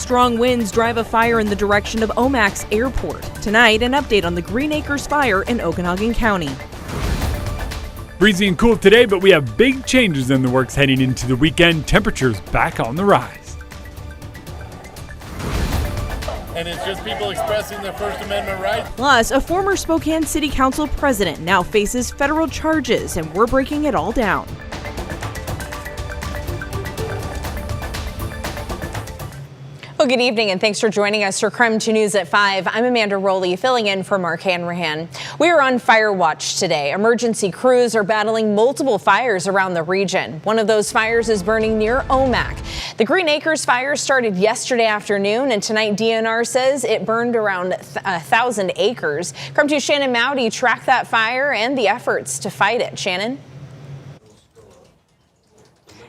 Strong winds drive a fire in the direction of Omak's airport. Tonight, an update on the Green Acres fire in Okanagan County. Breezy and cool today, but we have big changes in the works heading into the weekend. Temperatures back on the rise. And it's just people expressing their First Amendment rights. Plus, a former Spokane City Council president now faces federal charges, and we're breaking it all down. Well, good evening and thanks for joining us for KREM 2 News at 5. I'm Amanda Rowley, filling in for Mark Hanrahan. We are on fire watch today. Emergency crews are battling multiple fires around the region. One of those fires is burning near Omak. The Green Acres fire started yesterday afternoon, and tonight DNR says it burned around 1,000 acres. KREM 2's Shannon Mowdy tracked that fire and the efforts to fight it. Shannon?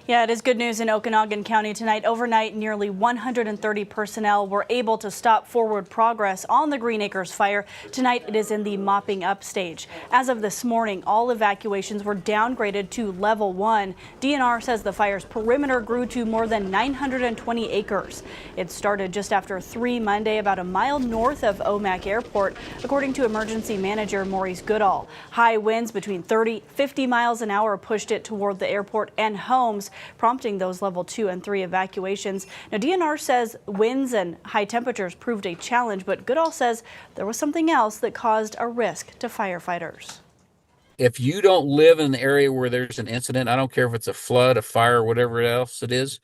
Yeah, it is good news in Okanagan County tonight. Overnight, nearly 130 personnel were able to stop forward progress on the Green Acres fire. Tonight, it is in the mopping up stage. As of this morning, all evacuations were downgraded to level 1. DNR says the fire's perimeter grew to more than 920 acres. It started just after 3 Monday, about a mile north of Omak Airport, according to emergency manager Maurice Goodall. High winds between 50 miles an hour pushed it toward the airport and homes, prompting those level 2 and 3 evacuations. Now, DNR says winds and high temperatures proved a challenge, but Goodall says there was something else that caused a risk to firefighters. If you don't live in an area where there's an incident, I don't care if it's a flood, a fire, whatever else it is,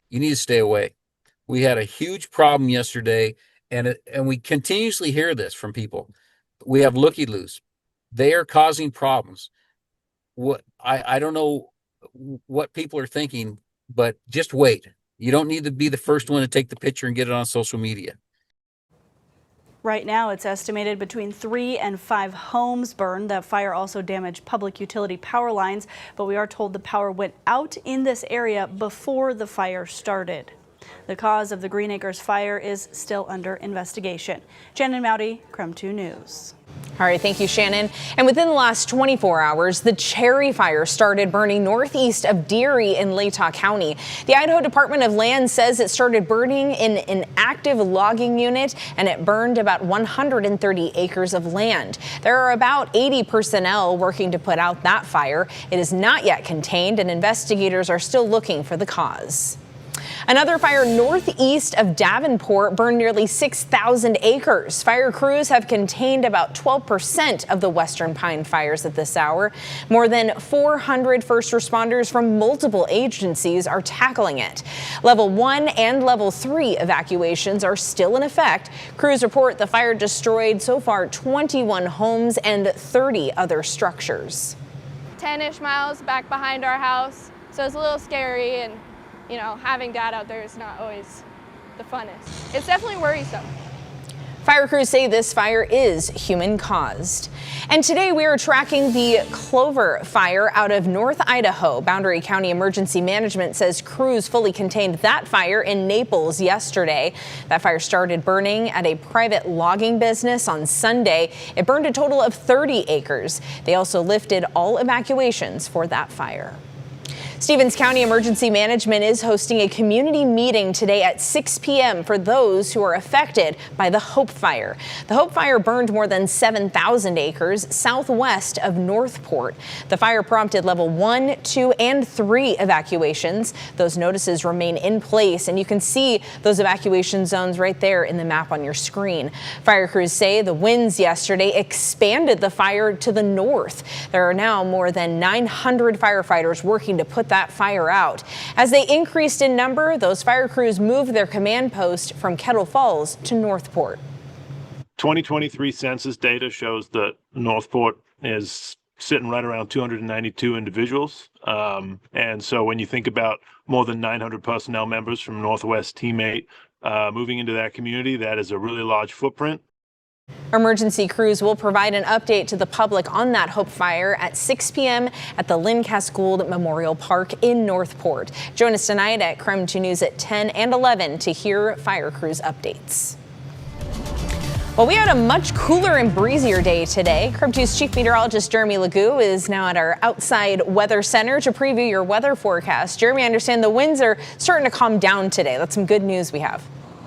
you need to stay away. We had a huge problem yesterday, and we continuously hear this from people. We have looky-loos. They are causing problems. I don't know what people are thinking, but just wait. You don't need to be the first one to take the picture and get it on social media. Right now, it's estimated between 3 and 5 homes burned. The fire also damaged public utility power lines, but we are told the power went out in this area before the fire started. The cause of the Green Acres fire is still under investigation. Shannon Mowdy, KREM 2 News. All right, thank you, Shannon. And within the last 24 hours, the Cherry Fire started burning northeast of Deary in Latah County. The Idaho Department of Land says it started burning in an active logging unit, and it burned about 130 acres of land. There are about 80 personnel working to put out that fire. It is not yet contained, and investigators are still looking for the cause. Another fire northeast of Davenport burned nearly 6,000 acres. Fire crews have contained about 12% of the Western Pine fires at this hour. More than 400 first responders from multiple agencies are tackling it. Level 1 and level 3 evacuations are still in effect. Crews report the fire destroyed so far 21 homes and 30 other structures. 10-ish miles back behind our house, so it's a little scary, and having dad out there is not always the funnest. It's definitely worrisome. Fire crews say this fire is human caused. And today we are tracking the Clover fire out of North Idaho. Boundary County Emergency Management says crews fully contained that fire in Naples yesterday. That fire started burning at a private logging business on Sunday. It burned a total of 30 acres. They also lifted all evacuations for that fire. Stevens County Emergency Management is hosting a community meeting today at 6 p.m. for those who are affected by the Hope Fire. The Hope Fire burned more than 7,000 acres southwest of Northport. The fire prompted level 1, 2, and 3 evacuations. Those notices remain in place, and you can see those evacuation zones right there in the map on your screen. Fire crews say the winds yesterday expanded the fire to the north. There are now more than 900 firefighters working to put that fire out. As they increased in number, those fire crews moved their command post from Kettle Falls to Northport. 2023 census data shows that Northport is sitting right around 292 individuals. And so when you think about more than 900 personnel members from Northwest Teammate moving into that community, that is a really large footprint. Emergency crews will provide an update to the public on that Hope Fire at 6 p.m. at the Lynn Casgould Memorial Park in Northport. Join us tonight at KREM 2 News at 10 and 11 to hear fire crews updates. Well, we had a much cooler and breezier day today. KREM 2's Chief Meteorologist Jeremy Legoo is now at our outside weather center to preview your weather forecast. Jeremy, I understand the winds are starting to calm down today. That's some good news we have.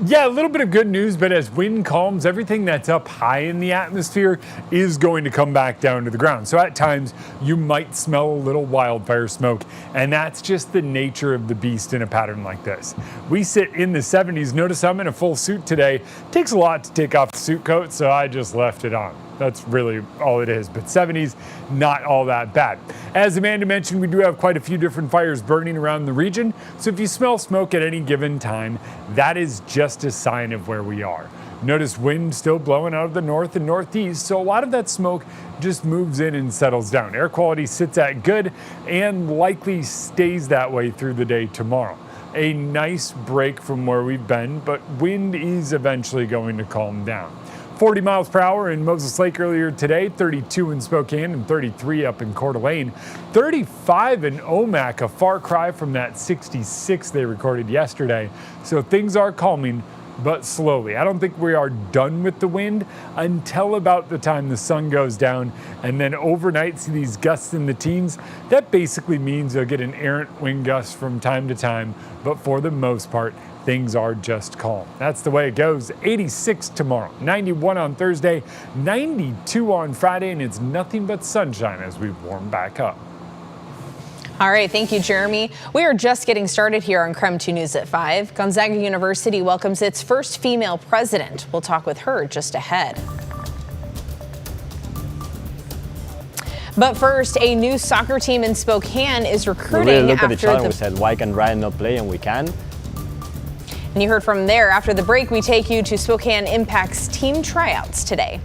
Yeah, a little bit of good news, but as wind calms, everything that's up high in the atmosphere is going to come back down to the ground. So at times you might smell a little wildfire smoke, and that's just the nature of the beast in a pattern like this. We sit in the 70s. Notice I'm in a full suit today. Takes a lot to take off the suit coat, so I just left it on. That's really all it is, but 70s, not all that bad. As Amanda mentioned, we do have quite a few different fires burning around the region, so if you smell smoke at any given time, that is just a sign of where we are. Notice wind still blowing out of the north and northeast, so a lot of that smoke just moves in and settles down. Air quality sits at good and likely stays that way through the day tomorrow. A nice break from where we've been, but wind is eventually going to calm down. 40 miles per hour in Moses Lake earlier today, 32 in Spokane and 33 up in Coeur d'Alene, 35 in Omak, a far cry from that 66 they recorded yesterday. So things are calming, but slowly. I don't think we are done with the wind until about the time the sun goes down, and then overnight see these gusts in the teens. That basically means you'll get an errant wind gust from time to time, but for the most part, things are just calm. That's the way it goes. 86 tomorrow, 91 on Thursday, 92 on Friday, and it's nothing but sunshine as we warm back up. All right, thank you, Jeremy. We are just getting started here on KREM 2 News at 5. Gonzaga University welcomes its first female president. We'll talk with her just ahead. But first, a new soccer team in Spokane is recruiting we really looked after at each other and we said, why can Ryan not play? And we can. And you heard from there. After the break, we take you to Spokane Impact's team tryouts today.